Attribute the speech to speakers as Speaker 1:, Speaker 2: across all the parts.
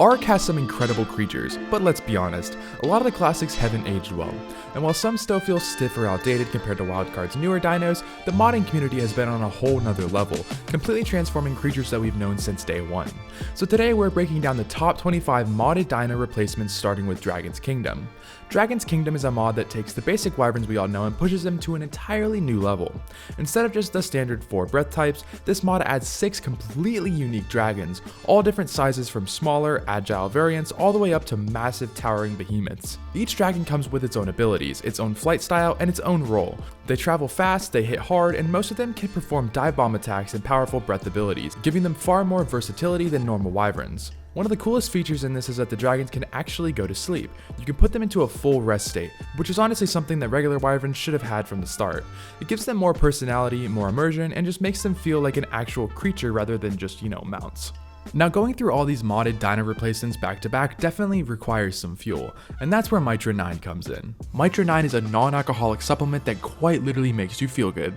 Speaker 1: ARK has some incredible creatures, but let's be honest, a lot of the classics haven't aged well. And while some still feel stiff or outdated compared to Wildcard's newer dinos, the modding community has been on a whole nother level, completely transforming creatures that we've known since day one. So today we're breaking down the top 25 modded dino replacements starting with Dragon's Kingdom. Dragon's Kingdom is a mod that takes the basic wyverns we all know and pushes them to an entirely new level. Instead of just the standard 4 breath types, this mod adds 6 completely unique dragons, all different sizes from smaller, agile variants all the way up to massive towering behemoths. Each dragon comes with its own abilities, its own flight style, and its own role. They travel fast, they hit hard, and most of them can perform dive bomb attacks and powerful breath abilities, giving them far more versatility than normal wyverns. One of the coolest features in this is that the dragons can actually go to sleep. You can put them into a full rest state, which is honestly something that regular wyverns should have had from the start. It gives them more personality, more immersion, and just makes them feel like an actual creature rather than just, mounts. Now, going through all these modded dino replacements back to back definitely requires some fuel, and that's where Mitra 9 comes in. Mitra 9 is a non-alcoholic supplement that quite literally makes you feel good.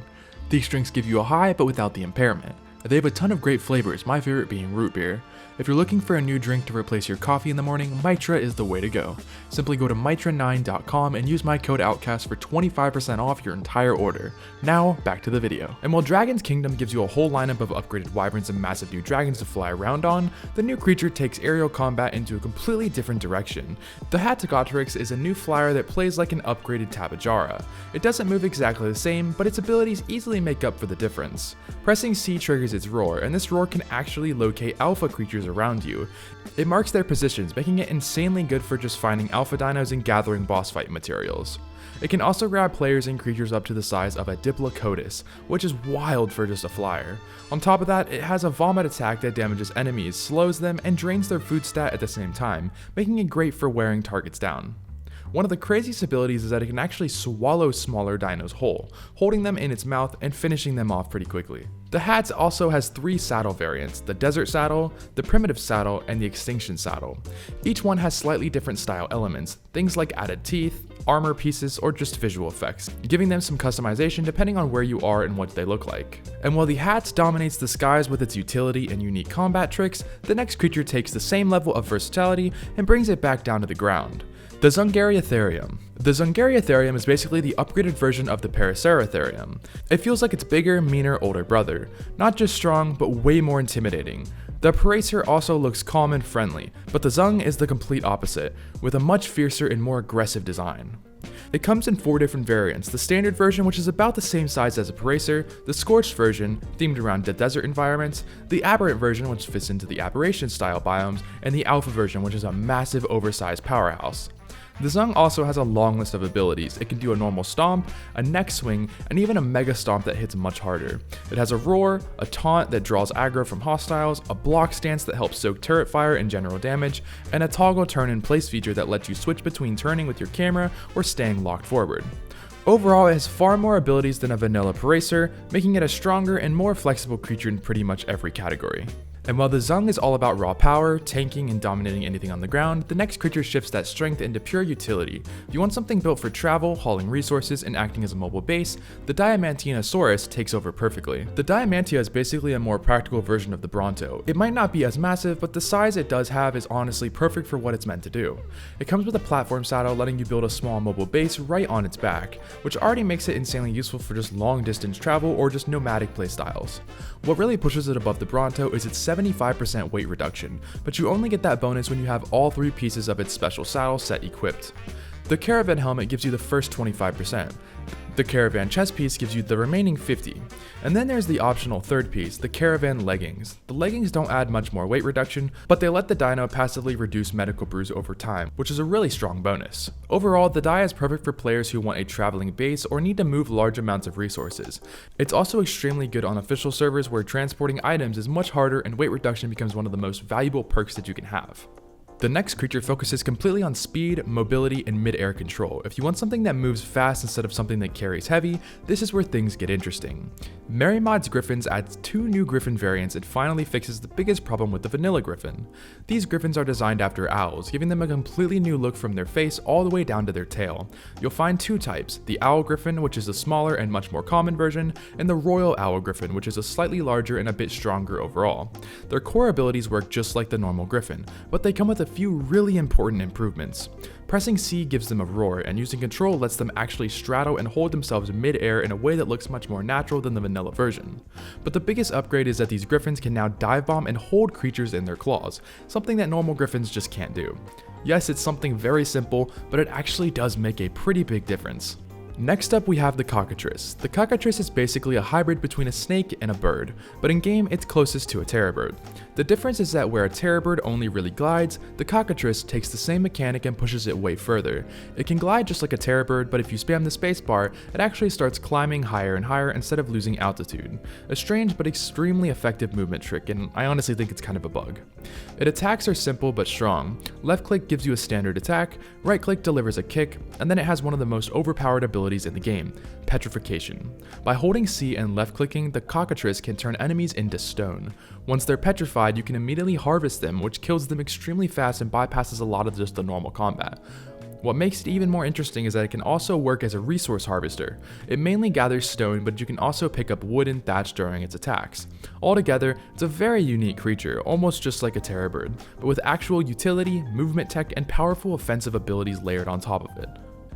Speaker 1: These drinks give you a high but without the impairment. They have a ton of great flavors, my favorite being root beer. If you're looking for a new drink to replace your coffee in the morning, Mitra is the way to go. Simply go to mitra9.com and use my code Outcasts for 25% off your entire order. Now, back to the video. And while Dragon's Kingdom gives you a whole lineup of upgraded wyverns and massive new dragons to fly around on, the new creature takes aerial combat into a completely different direction. The Hattogotrix is a new flyer that plays like an upgraded Tabajara. It doesn't move exactly the same, but its abilities easily make up for the difference. Pressing C triggers its roar, and this roar can actually locate alpha creatures around you. It marks their positions, making it insanely good for just finding alpha dinos and gathering boss fight materials. It can also grab players and creatures up to the size of a Diplodocus, which is wild for just a flyer. On top of that, it has a vomit attack that damages enemies, slows them, and drains their food stat at the same time, making it great for wearing targets down. One of the craziest abilities is that it can actually swallow smaller dinos whole, holding them in its mouth and finishing them off pretty quickly. The Hats also has 3 saddle variants, the Desert Saddle, the Primitive Saddle, and the Extinction Saddle. Each one has slightly different style elements, things like added teeth, armor pieces, or just visual effects, giving them some customization depending on where you are and what they look like. And while the Hats dominates the skies with its utility and unique combat tricks, the next creature takes the same level of versatility and brings it back down to the ground. The Zungariatherium. The Zungariatherium is basically the upgraded version of the Paraceratherium. It feels like its bigger, meaner older brother. Not just strong, but way more intimidating. The Paracer also looks calm and friendly, but the Zung is the complete opposite, with a much fiercer and more aggressive design. It comes in 4 different variants, the standard version, which is about the same size as a Paracer, the scorched version, themed around the desert environments, the aberrant version, which fits into the aberration style biomes, and the alpha version, which is a massive oversized powerhouse. The Zung also has a long list of abilities. It can do a normal stomp, a neck swing, and even a mega stomp that hits much harder. It has a roar, a taunt that draws aggro from hostiles, a block stance that helps soak turret fire and general damage, and a toggle turn in place feature that lets you switch between turning with your camera or staying locked forward. Overall, it has far more abilities than a vanilla Paracer, making it a stronger and more flexible creature in pretty much every category. And while the Zung is all about raw power, tanking, and dominating anything on the ground, the next creature shifts that strength into pure utility. If you want something built for travel, hauling resources, and acting as a mobile base, the Diamantinosaurus takes over perfectly. The Diamantia is basically a more practical version of the Bronto. It might not be as massive, but the size it does have is honestly perfect for what it's meant to do. It comes with a platform saddle letting you build a small mobile base right on its back, which already makes it insanely useful for just long distance travel or just nomadic playstyles. What really pushes it above the Bronto is its 75% weight reduction, but you only get that bonus when you have all 3 pieces of its special saddle set equipped. The Caravan helmet gives you the first 25%. The Caravan chest piece gives you the remaining 50. And then there's the optional third piece, the Caravan leggings. The leggings don't add much more weight reduction, but they let the dino passively reduce medical brews over time, which is a really strong bonus. Overall, the die is perfect for players who want a traveling base or need to move large amounts of resources. It's also extremely good on official servers where transporting items is much harder and weight reduction becomes one of the most valuable perks that you can have. The next creature focuses completely on speed, mobility, and mid-air control. If you want something that moves fast instead of something that carries heavy, this is where things get interesting. Merrymod's Griffins adds 2 new Griffin variants and finally fixes the biggest problem with the vanilla Griffin. These Griffins are designed after owls, giving them a completely new look from their face all the way down to their tail. You'll find 2 types, the Owl Griffin, which is a smaller and much more common version, and the Royal Owl Griffin, which is a slightly larger and a bit stronger overall. Their core abilities work just like the normal Griffin, but they come with a few really important improvements. Pressing C gives them a roar, and using control lets them actually straddle and hold themselves mid-air in a way that looks much more natural than the vanilla version. But the biggest upgrade is that these Griffins can now dive bomb and hold creatures in their claws, something that normal Griffins just can't do. Yes, it's something very simple, but it actually does make a pretty big difference. Next up we have the Cockatrice. The Cockatrice is basically a hybrid between a snake and a bird, but in game it's closest to a terror bird. The difference is that where a terror bird only really glides, the Cockatrice takes the same mechanic and pushes it way further. It can glide just like a terror bird, but if you spam the spacebar, it actually starts climbing higher and higher instead of losing altitude. A strange but extremely effective movement trick, and I honestly think it's kind of a bug. Its attacks are simple but strong. Left click gives you a standard attack, right click delivers a kick, and then it has one of the most overpowered abilities in the game, Petrification. By holding C and left clicking, the Cockatrice can turn enemies into stone. Once they're petrified, you can immediately harvest them, which kills them extremely fast and bypasses a lot of just the normal combat. What makes it even more interesting is that it can also work as a resource harvester. It mainly gathers stone, but you can also pick up wood and thatch during its attacks. Altogether, it's a very unique creature, almost just like a terror bird, but with actual utility, movement tech, and powerful offensive abilities layered on top of it.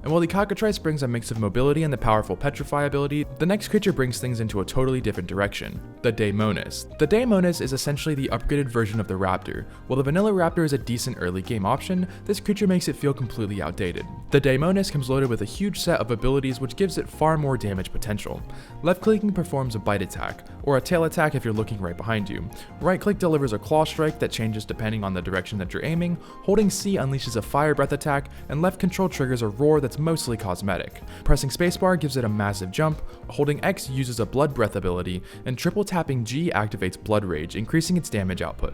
Speaker 1: And while the Cockatrice brings a mix of mobility and the powerful Petrify ability, the next creature brings things into a totally different direction, the Daemonis. The Daemonis is essentially the upgraded version of the Raptor. While the vanilla Raptor is a decent early game option, this creature makes it feel completely outdated. The Daemonis comes loaded with a huge set of abilities which gives it far more damage potential. Left clicking performs a bite attack, or a tail attack if you're looking right behind you. Right click delivers a claw strike that changes depending on the direction that you're aiming, holding C unleashes a fire breath attack, and left control triggers a roar that's mostly cosmetic. Pressing spacebar gives it a massive jump, holding X uses a blood breath ability, and triple tapping G activates blood rage, increasing its damage output.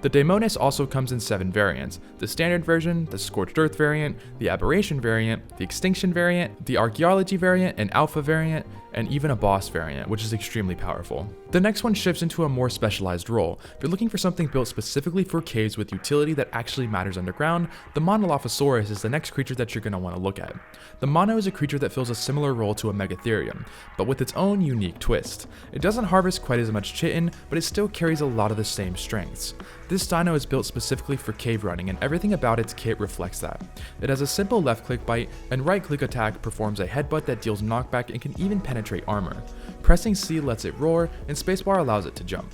Speaker 1: The Daemonis also comes in 7 variants: the standard version, the Scorched Earth variant, the Aberration variant, the Extinction variant, the Archaeology variant, an Alpha variant, and even a boss variant, which is extremely powerful. The next one shifts into a more specialized role. If you're looking for something built specifically for caves with utility that actually matters underground, the Monolophosaurus is the next creature that you're going to want to look at. The Mono is a creature that fills a similar role to a Megatherium, but with its own unique twist. It doesn't harvest quite as much chitin, but it still carries a lot of the same strengths. This dino is built specifically for cave running, and everything about its kit reflects that. It has a simple left click bite, and right click attack performs a headbutt that deals knockback and can even penetrate armor. Pressing C lets it roar, and spacebar allows it to jump.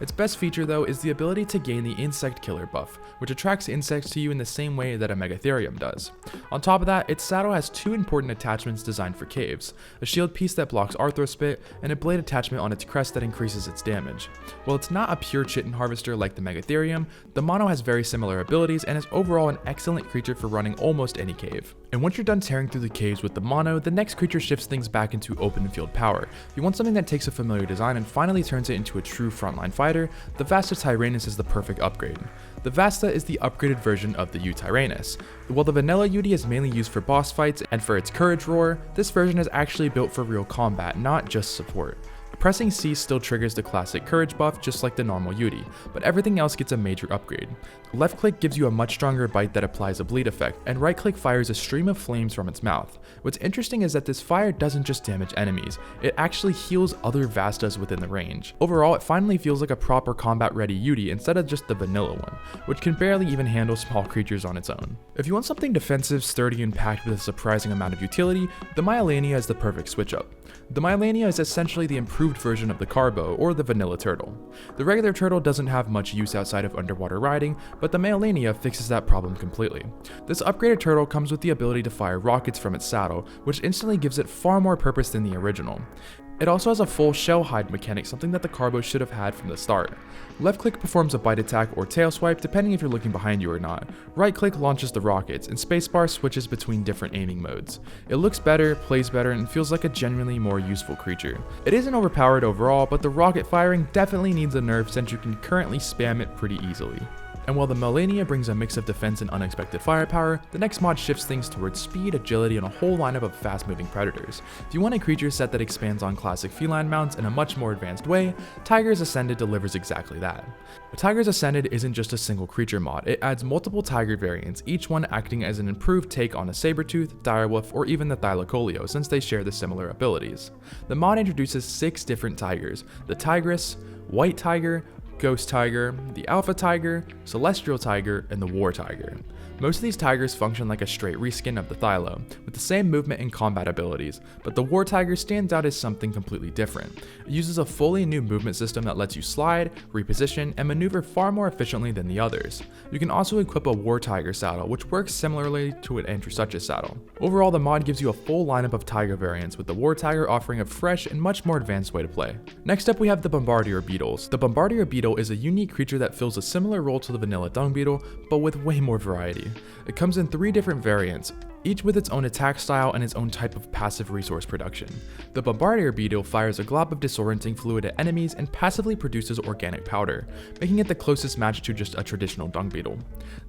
Speaker 1: Its best feature though is the ability to gain the Insect Killer buff, which attracts insects to you in the same way that a Megatherium does. On top of that, its saddle has 2 important attachments designed for caves, a shield piece that blocks Arthrospit, and a blade attachment on its crest that increases its damage. While it's not a pure chitin harvester like the Megatherium, the Mono has very similar abilities and is overall an excellent creature for running almost any cave. And once you're done tearing through the caves with the Mono, the next creature shifts things back into open field power. You want something that takes a familiar design and finally turns it into a true frontline fighter, the Vasta Tyrannus is the perfect upgrade. The Vasta is the upgraded version of the U-Tyrannus. While the vanilla UD is mainly used for boss fights and for its courage roar, this version is actually built for real combat, not just support. Pressing C still triggers the classic courage buff just like the normal UD, but everything else gets a major upgrade. Left click gives you a much stronger bite that applies a bleed effect, and right click fires a stream of flames from its mouth. What's interesting is that this fire doesn't just damage enemies, it actually heals other Vastas within the range. Overall, it finally feels like a proper combat ready UD instead of just the vanilla one, which can barely even handle small creatures on its own. If you want something defensive, sturdy, and packed with a surprising amount of utility, the Myelania is the perfect switch up. The Myelania is essentially the improved version of the Carbo, or the vanilla turtle. The regular turtle doesn't have much use outside of underwater riding, but the Myelania fixes that problem completely. This upgraded turtle comes with the ability to fire rockets from its saddle, which instantly gives it far more purpose than the original. It also has a full shell hide mechanic, something that the Carbo should have had from the start. Left click performs a bite attack or tail swipe depending if you're looking behind you or not. Right click launches the rockets, and spacebar switches between different aiming modes. It looks better, plays better, and feels like a genuinely more useful creature. It isn't overpowered overall, but the rocket firing definitely needs a nerf since you can currently spam it pretty easily. And while the Melania brings a mix of defense and unexpected firepower, the next mod shifts things towards speed, agility, and a whole lineup of fast-moving predators. If you want a creature set that expands on classic feline mounts in a much more advanced way, Tigers Ascended delivers exactly that. But Tigers Ascended isn't just a single creature mod, it adds multiple tiger variants, each one acting as an improved take on a Sabertooth, Direwolf, or even the Thylacoleo, since they share the similar abilities. The mod introduces 6 different tigers: the Tigress, White Tiger, Ghost Tiger, the Alpha Tiger, Celestial Tiger, and the War Tiger. Most of these tigers function like a straight reskin of the Thylo, with the same movement and combat abilities, but the War Tiger stands out as something completely different. It uses a fully new movement system that lets you slide, reposition, and maneuver far more efficiently than the others. You can also equip a War Tiger saddle, which works similarly to an Andrewsuch's saddle. Overall, the mod gives you a full lineup of tiger variants, with the War Tiger offering a fresh and much more advanced way to play. Next up, we have the Bombardier Beetles. The Bombardier Beetle is a unique creature that fills a similar role to the vanilla Dung Beetle, but with way more variety. It comes in 3 different variants, each with its own attack style and its own type of passive resource production. The Bombardier Beetle fires a glob of disorienting fluid at enemies and passively produces organic powder, making it the closest match to just a traditional dung beetle.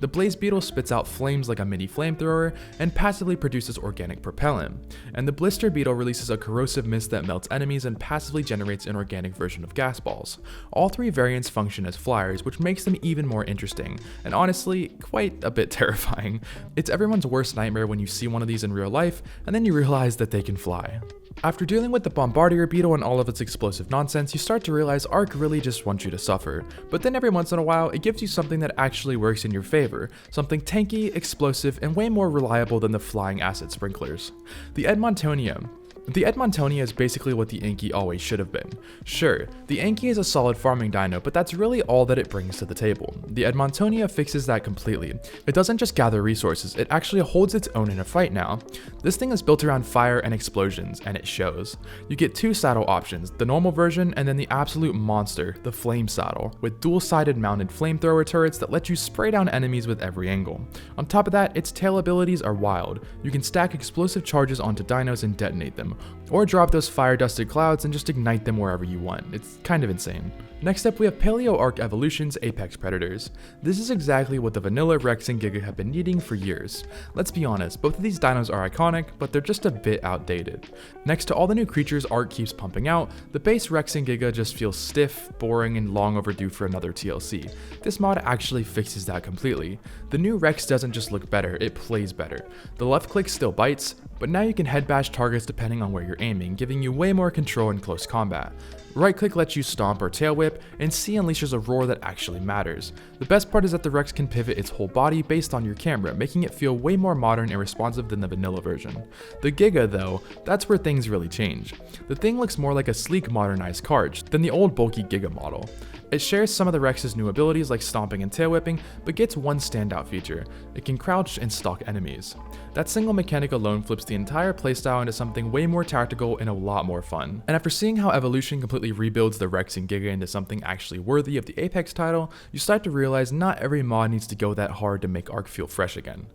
Speaker 1: The Blaze Beetle spits out flames like a mini flamethrower and passively produces organic propellant, and the Blister Beetle releases a corrosive mist that melts enemies and passively generates an organic version of gas balls. All 3 variants function as flyers, which makes them even more interesting, and honestly, quite a bit terrifying. It's everyone's worst nightmare when you see one of these in real life, and then you realize that they can fly. After dealing with the Bombardier Beetle and all of its explosive nonsense, you start to realize ARK really just wants you to suffer. But then every once in a while, it gives you something that actually works in your favor, something tanky, explosive, and way more reliable than the flying acid sprinklers. The Edmontonia. The Edmontonia is basically what the Anki always should have been. Sure, the Anki is a solid farming dino, but that's really all that it brings to the table. The Edmontonia fixes that completely. It doesn't just gather resources, it actually holds its own in a fight now. This thing is built around fire and explosions, and it shows. You get 2 saddle options, the normal version and then the absolute monster, the Flame Saddle, with dual-sided mounted flamethrower turrets that let you spray down enemies with every angle. On top of that, its tail abilities are wild. You can stack explosive charges onto dinos and detonate them, or drop those fire-dusted clouds and just ignite them wherever you want. It's kind of insane. Next up, we have Paleo Arc Evolution's Apex Predators. This is exactly what the vanilla Rex and Giga have been needing for years. Let's be honest, both of these dinos are iconic, but they're just a bit outdated. Next to all the new creatures ARK keeps pumping out, the base Rex and Giga just feels stiff, boring, and long overdue for another TLC. This mod actually fixes that completely. The new Rex doesn't just look better, it plays better. The left click still bites, but now you can head bash targets depending on where you're aiming, giving you way more control in close combat. Right click lets you stomp or tail whip, and C unleashes a roar that actually matters. The best part is that the Rex can pivot its whole body based on your camera, making it feel way more modern and responsive than the vanilla version. The Giga though, that's where things really change. The thing looks more like a sleek modernized Karch than the old bulky Giga model. It shares some of the Rex's new abilities like stomping and tail whipping, but gets one standout feature: it can crouch and stalk enemies. That single mechanic alone flips the entire playstyle into something way more tactical and a lot more fun. And after seeing how Evolution completely rebuilds the Rex and Giga into something actually worthy of the Apex title, you start to realize not every mod needs to go that hard to make ARK feel fresh again.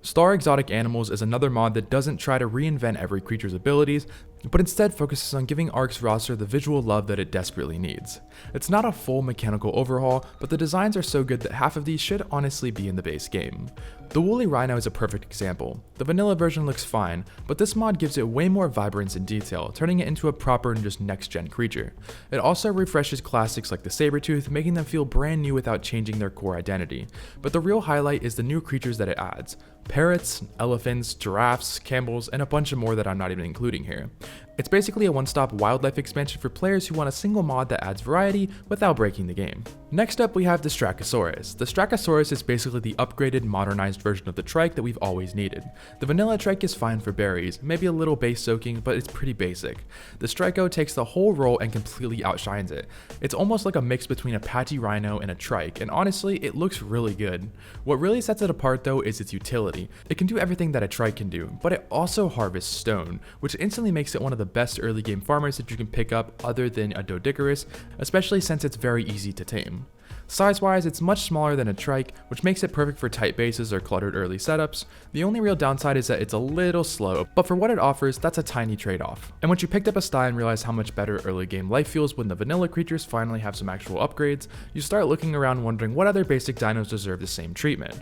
Speaker 1: Star Exotic Animals is another mod that doesn't try to reinvent every creature's abilities, but instead focuses on giving ARK's roster the visual love that it desperately needs. It's not a full mechanical overhaul, but the designs are so good that half of these should honestly be in the base game. The Woolly Rhino is a perfect example. The vanilla version looks fine, but this mod gives it way more vibrance and detail, turning it into a proper and just next-gen creature. It also refreshes classics like the Sabertooth, making them feel brand new without changing their core identity. But the real highlight is the new creatures that it adds: parrots, elephants, giraffes, camels, and a bunch of more that I'm not even including here. It's basically a one-stop wildlife expansion for players who want a single mod that adds variety without breaking the game. Next up, we have the Strachosaurus. The Strachosaurus is basically the upgraded, modernized version of the trike that we've always needed. The vanilla trike is fine for berries, maybe a little base soaking, but it's pretty basic. The Stracho takes the whole role and completely outshines it. It's almost like a mix between a patchy rhino and a trike, and honestly, it looks really good. What really sets it apart though is its utility. It can do everything that a trike can do, but it also harvests stone, which instantly makes it one of the best early game farmers that you can pick up other than a Doedicurus, especially since it's very easy to tame. Size-wise, it's much smaller than a trike, which makes it perfect for tight bases or cluttered early setups. The only real downside is that it's a little slow, but for what it offers, that's a tiny trade-off. And once you picked up a style and realize how much better early game life feels when the vanilla creatures finally have some actual upgrades, you start looking around wondering what other basic dinos deserve the same treatment.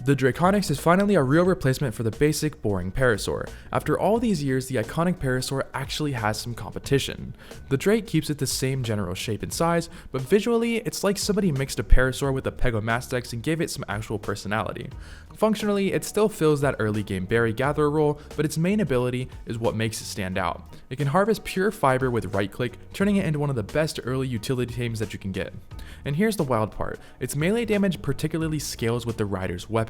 Speaker 1: The Draconyx is finally a real replacement for the basic, boring Parasaur. After all these years, the iconic Parasaur actually has some competition. The Drake keeps it the same general shape and size, but visually, it's like somebody mixed a Parasaur with a Pegomastax and gave it some actual personality. Functionally, it still fills that early game berry gatherer role, but its main ability is what makes it stand out. It can harvest pure fiber with right click, turning it into one of the best early utility tames that you can get. And here's the wild part, its melee damage particularly scales with the rider's weapons.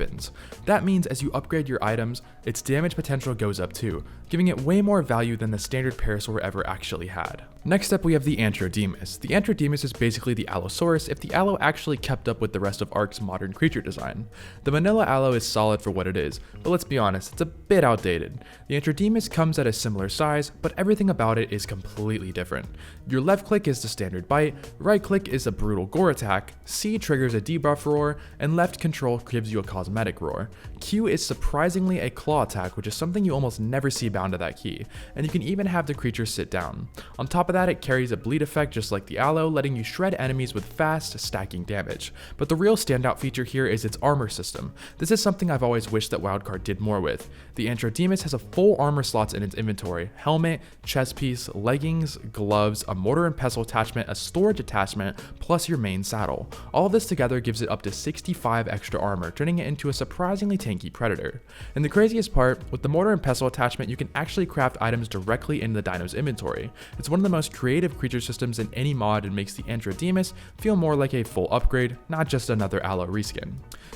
Speaker 1: That means as you upgrade your items, its damage potential goes up too, giving it way more value than the standard Parasaur ever actually had. Next up we have the Antrodemus. The Antrodemus is basically the Allosaurus if the Allo actually kept up with the rest of ARK's modern creature design. The vanilla Allo is solid for what it is, but let's be honest, it's a bit outdated. The Antrodemus comes at a similar size, but everything about it is completely different. Your left click is the standard bite, right click is a brutal gore attack, C triggers a debuff roar, and left control gives you a cosmetic roar. Q is surprisingly a claw attack, which is something you almost never see bound to that key, and you can even have the creature sit down. On top of that, it carries a bleed effect just like the Allo, letting you shred enemies with fast, stacking damage. But the real standout feature here is its armor system. This is something I've always wished that Wildcard did more with. The Antrodemus has a full armor slots in its inventory: helmet, chest piece, leggings, gloves, a mortar and pestle attachment, a storage attachment, plus your main saddle. All of this together gives it up to 65 extra armor, turning it into a surprisingly tanky predator. And the craziest part, with the mortar and pestle attachment, you can actually craft items directly in the dino's inventory. It's one of the most creative creature systems in any mod and makes the Antrodemus feel more like a full upgrade, not just another Allo reskin.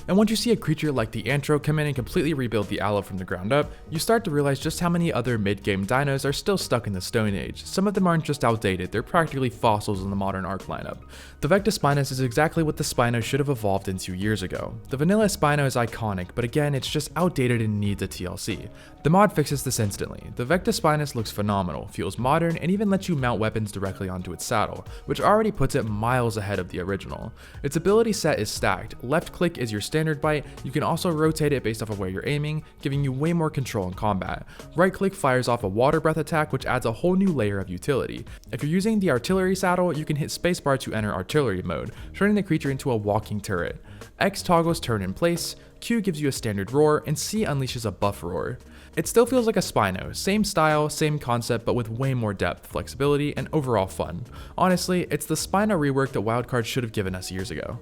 Speaker 1: And once you see a creature like the Antro come in and completely rebuild the Allo from the ground up, you start to realize just how many other mid-game dinos are still stuck in the Stone Age. Some of them aren't just outdated, they're practically fossils in the modern ARK lineup. The Vectospinus is exactly what the Spino should have evolved into years ago. The vanilla Spino is iconic, but again, it's just outdated and needs a TLC. The mod fixes this instantly. The Vectospinus looks phenomenal, feels modern, and even lets you mount weapons directly onto its saddle, which already puts it miles ahead of the original. Its ability set is stacked. Left click is your standard bite, you can also rotate it based off of where you're aiming, giving you way more control in combat. Right click fires off a water breath attack, which adds a whole new layer of utility. If you're using the artillery saddle, you can hit spacebar to enter artillery mode, turning the creature into a walking turret. X toggles turn in place, Q gives you a standard roar, and C unleashes a buff roar. It still feels like a Spino, same style, same concept, but with way more depth, flexibility, and overall fun. Honestly, it's the Spino rework that Wildcard should have given us years ago.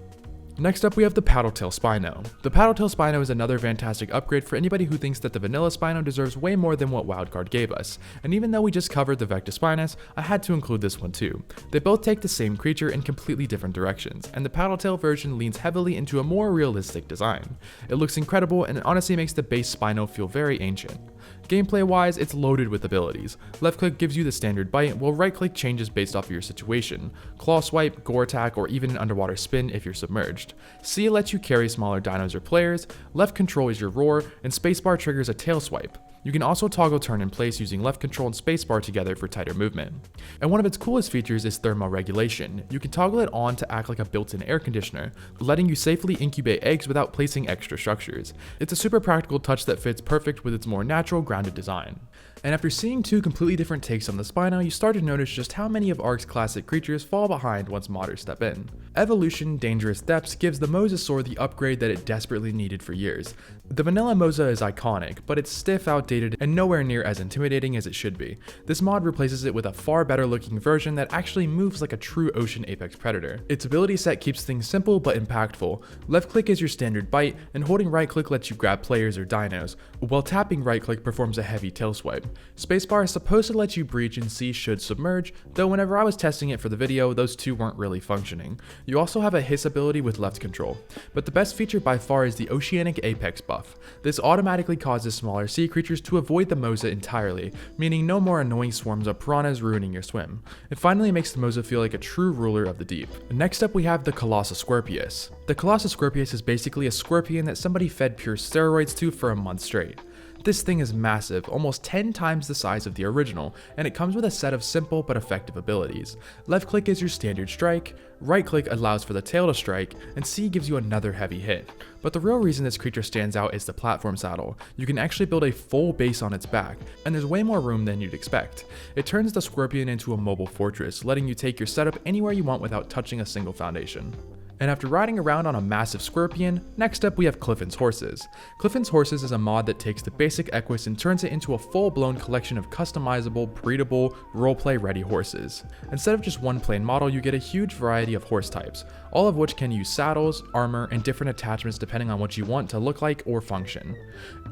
Speaker 1: Next up we have the Paddletail Spino. The Paddletail Spino is another fantastic upgrade for anybody who thinks that the vanilla Spino deserves way more than what Wildcard gave us, and even though we just covered the Vectospinus, I had to include this one too. They both take the same creature in completely different directions, and the Paddletail version leans heavily into a more realistic design. It looks incredible and it honestly makes the base Spino feel very ancient. Gameplay wise, it's loaded with abilities. Left click gives you the standard bite, while right click changes based off of your situation. Claw swipe, gore attack, or even an underwater spin if you're submerged. C lets you carry smaller dinos or players, left control is your roar, and spacebar triggers a tail swipe. You can also toggle turn in place using left control and spacebar together for tighter movement. And one of its coolest features is thermoregulation. You can toggle it on to act like a built-in air conditioner, letting you safely incubate eggs without placing extra structures. It's a super practical touch that fits perfect with its more natural, grounded design. And after seeing two completely different takes on the Spino, you start to notice just how many of ARK's classic creatures fall behind once modders step in. Evolution Dangerous Depths gives the Mosasaur the upgrade that it desperately needed for years. The vanilla Mosa is iconic, but it's stiff, outdated, and nowhere near as intimidating as it should be. This mod replaces it with a far better looking version that actually moves like a true ocean apex predator. Its ability set keeps things simple but impactful. Left click is your standard bite, and holding right click lets you grab players or dinos, while tapping right click performs a heavy tail swipe. Spacebar is supposed to let you breach and C should submerge, though whenever I was testing it for the video, those two weren't really functioning. You also have a hiss ability with left control, but the best feature by far is the Oceanic Apex buff. This automatically causes smaller sea creatures to avoid the Mosa entirely, meaning no more annoying swarms of piranhas ruining your swim. It finally makes the Mosa feel like a true ruler of the deep. Next up we have the Colossoscorpius. The Colossoscorpius is basically a scorpion that somebody fed pure steroids to for a month straight. This thing is massive, almost 10 times the size of the original, and it comes with a set of simple but effective abilities. Left click is your standard strike, right click allows for the tail to strike, and C gives you another heavy hit. But the real reason this creature stands out is the platform saddle. You can actually build a full base on its back, and there's way more room than you'd expect. It turns the Scorpion into a mobile fortress, letting you take your setup anywhere you want without touching a single foundation. And after riding around on a massive Scorpion, next up we have Clifton's Horses. Clifton's Horses is a mod that takes the basic Equus and turns it into a full-blown collection of customizable, breedable, roleplay-ready horses. Instead of just one plain model, you get a huge variety of horse types, all of which can use saddles, armor, and different attachments depending on what you want to look like or function.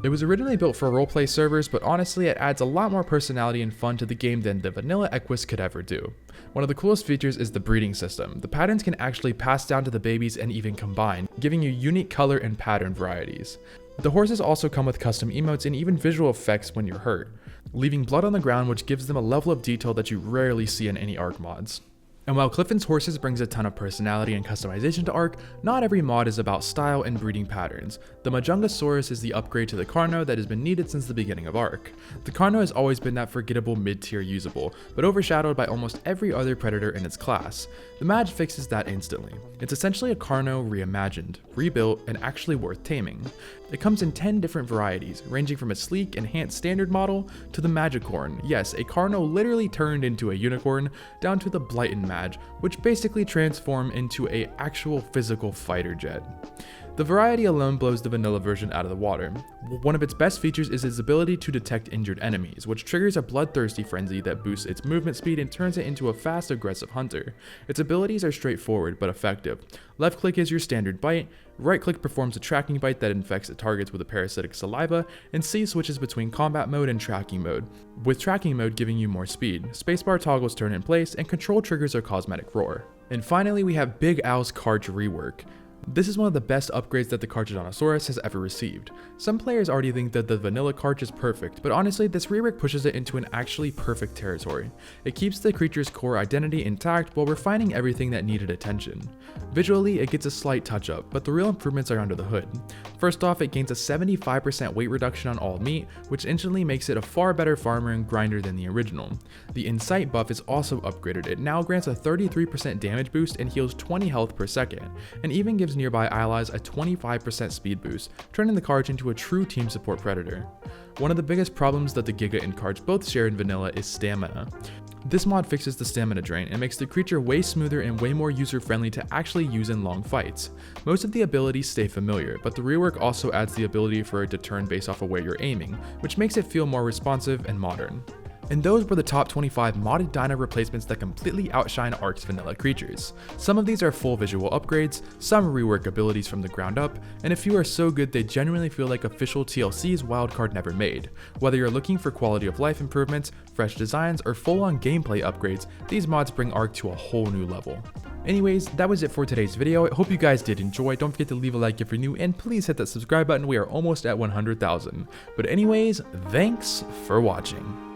Speaker 1: It was originally built for roleplay servers, but honestly it adds a lot more personality and fun to the game than the vanilla Equus could ever do. One of the coolest features is the breeding system. The patterns can actually pass down to the babies and even combine, giving you unique color and pattern varieties. The horses also come with custom emotes and even visual effects when you're hurt, leaving blood on the ground, which gives them a level of detail that you rarely see in any ARK mods. And while Clifton's Horses brings a ton of personality and customization to ARK, not every mod is about style and breeding patterns. The Majongasaurus is the upgrade to the Carno that has been needed since the beginning of ARK. The Carno has always been that forgettable mid-tier usable, but overshadowed by almost every other predator in its class. The Maj fixes that instantly. It's essentially a Carno reimagined, rebuilt, and actually worth taming. It comes in 10 different varieties, ranging from a sleek, enhanced standard model to the Magicorn, yes, a Carno literally turned into a unicorn, down to the Blighton Maj, which basically transform into a actual physical fighter jet. The variety alone blows the vanilla version out of the water. One of its best features is its ability to detect injured enemies, which triggers a bloodthirsty frenzy that boosts its movement speed and turns it into a fast, aggressive hunter. Its abilities are straightforward but effective. Left click is your standard bite, right click performs a tracking bite that infects the targets with a parasitic saliva, and C switches between combat mode and tracking mode, with tracking mode giving you more speed. Spacebar toggles turn in place, and control triggers a cosmetic roar. And finally we have Big Al's Carch rework. This is one of the best upgrades that the Carcharodontosaurus has ever received. Some players already think that the vanilla Carch is perfect, but honestly this rework pushes it into an actually perfect territory. It keeps the creature's core identity intact while refining everything that needed attention. Visually it gets a slight touch up, but the real improvements are under the hood. First off, it gains a 75% weight reduction on all meat, which instantly makes it a far better farmer and grinder than the original. The Insight buff is also upgraded. It now grants a 33% damage boost and heals 20 health per second, and even gives nearby allies a 25% speed boost, turning the Carch into a true team support predator. One of the biggest problems that the Giga and Carch both share in vanilla is stamina. This mod fixes the stamina drain and makes the creature way smoother and way more user-friendly to actually use in long fights. Most of the abilities stay familiar, but the rework also adds the ability for it to turn based off of where you're aiming, which makes it feel more responsive and modern. And those were the top 25 modded Dino replacements that completely outshine ARK's vanilla creatures. Some of these are full visual upgrades, some rework abilities from the ground up, and a few are so good they genuinely feel like official TLC's wildcard never made. Whether you're looking for quality of life improvements, fresh designs, or full-on gameplay upgrades, these mods bring ARK to a whole new level. Anyways, that was it for today's video. I hope you guys did enjoy. Don't forget to leave a like if you're new, and please hit that subscribe button. We are almost at 100,000. But anyways, thanks for watching.